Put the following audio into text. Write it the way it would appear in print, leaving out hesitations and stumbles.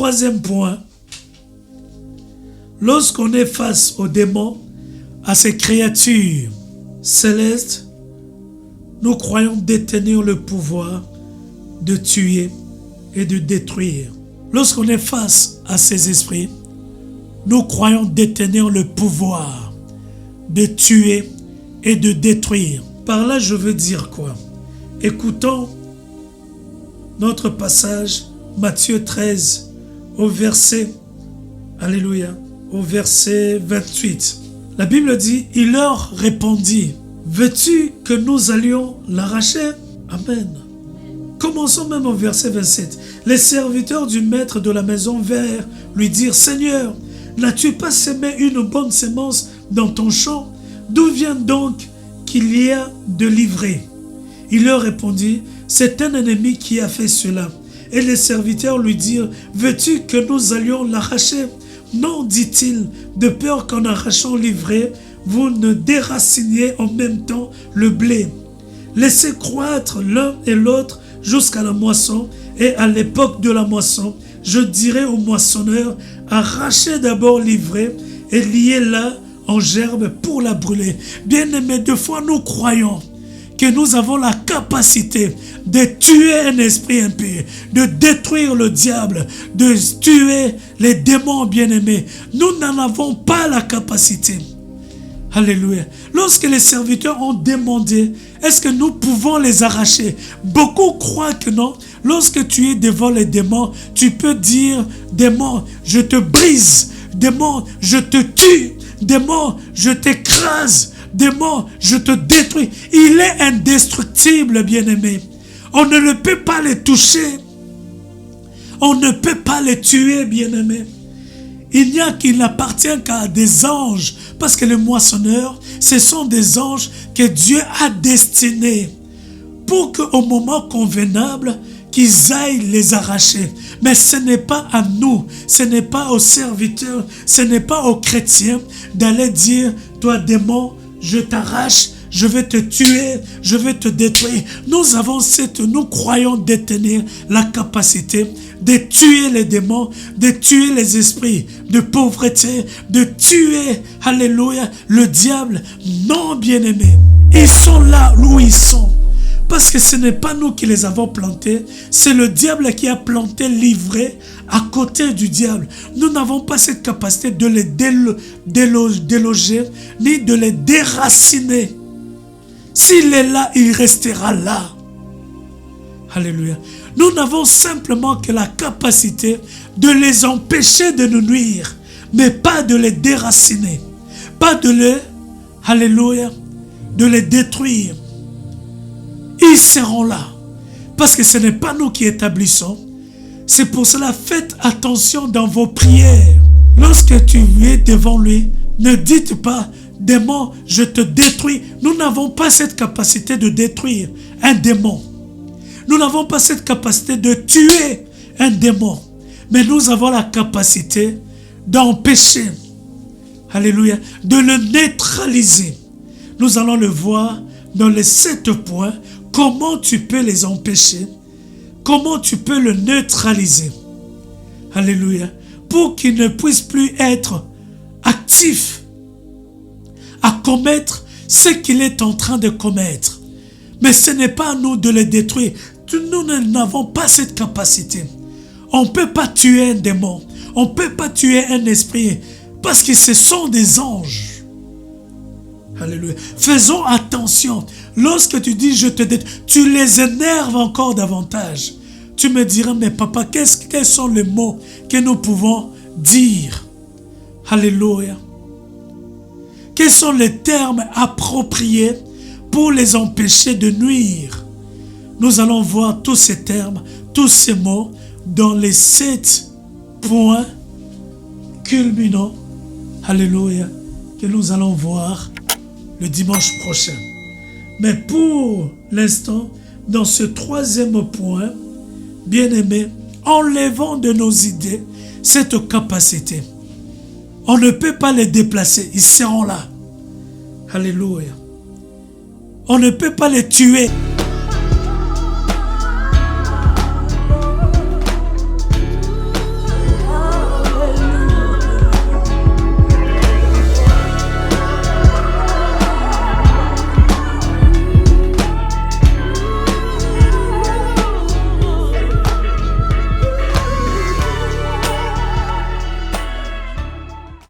troisième point, lorsqu'on est face aux démons, à ces créatures célestes, nous croyons détenir le pouvoir de tuer et de détruire. Lorsqu'on est face à ces esprits, nous croyons détenir le pouvoir de tuer et de détruire. Par là, je veux dire quoi? Écoutons notre passage, Matthieu 13, au verset, alléluia, au verset 28. La Bible dit, il leur répondit, veux-tu que nous allions l'arracher? Amen. Commençons même au verset 27. Les serviteurs du maître de la maison vinrent lui dire, Seigneur, n'as-tu pas sémé une bonne sémence dans ton champ? D'où vient donc qu'il y a de l'ivraie? Il leur répondit, c'est un ennemi qui a fait cela. Et les serviteurs lui dirent, veux-tu que nous allions l'arracher? Non, dit-il, de peur qu'en arrachant l'ivraie, vous ne déraciniez en même temps le blé. Laissez croître l'un et l'autre jusqu'à la moisson, et à l'époque de la moisson, je dirai au moissonneur, arrachez d'abord l'ivraie et liez-la en gerbe pour la brûler. Bien-aimés, deux fois nous croyons que nous avons la capacité de tuer un esprit impur, de détruire le diable, de tuer les démons, bien-aimés. Nous n'en avons pas la capacité. Alléluia. Lorsque les serviteurs ont demandé, est-ce que nous pouvons les arracher? Beaucoup croient que non. Lorsque tu es devant les démons, tu peux dire, démon, je te brise. Démon, je te tue. Démon, je t'écrase. Démon, je te détruis. Il est indestructible, bien-aimé. On ne peut pas les toucher. On ne peut pas les tuer, bien-aimé. Il n'y a qu'il n'appartient qu'à des anges. Parce que les moissonneurs, ce sont des anges que Dieu a destinés pour qu'au moment convenable, qu'ils aillent les arracher. Mais ce n'est pas à nous, ce n'est pas aux serviteurs, ce n'est pas aux chrétiens d'aller dire, toi démon, je t'arrache, je vais te tuer, je vais te détruire. Nous croyons détenir la capacité de tuer les démons, de tuer les esprits de pauvreté, de tuer, alléluia, le diable. Non, bien-aimés, ils sont là où ils sont. Parce que ce n'est pas nous qui les avons plantés, c'est le diable qui a planté l'ivraie à côté du diable. Nous n'avons pas cette capacité de les déloger, ni de les déraciner. S'il est là, il restera là. Alléluia. Nous n'avons simplement que la capacité de les empêcher de nous nuire, mais pas de les déraciner, pas de les, alléluia, de les détruire. Ils seront là, parce que ce n'est pas nous qui établissons. C'est pour cela, faites attention dans vos prières. Lorsque tu es devant lui, ne dites pas, démon, je te détruis. Nous n'avons pas cette capacité de détruire un démon. Nous n'avons pas cette capacité de tuer un démon. Mais nous avons la capacité d'empêcher, alléluia, de le neutraliser. Nous allons le voir dans les 7 points. Comment tu peux les empêcher? Comment tu peux le neutraliser? Alléluia. Pour qu'il ne puisse plus être actif à commettre ce qu'il est en train de commettre. Mais ce n'est pas à nous de le détruire. Nous n'avons pas cette capacité. On ne peut pas tuer un démon. On ne peut pas tuer un esprit. Parce que ce sont des anges. Alléluia. Faisons attention. Lorsque tu dis je te détruis, tu les énerves encore davantage. Tu me diras, mais papa, quels sont les mots que nous pouvons dire? Alléluia. Quels sont les termes appropriés pour les empêcher de nuire? Nous allons voir tous ces termes, tous ces mots dans les 7 points culminants, alléluia, que nous allons voir le dimanche prochain. Mais pour l'instant, dans ce 3e point, bien-aimés, enlevons de nos idées cette capacité. On ne peut pas les déplacer, ils seront là. Alléluia. On ne peut pas les tuer.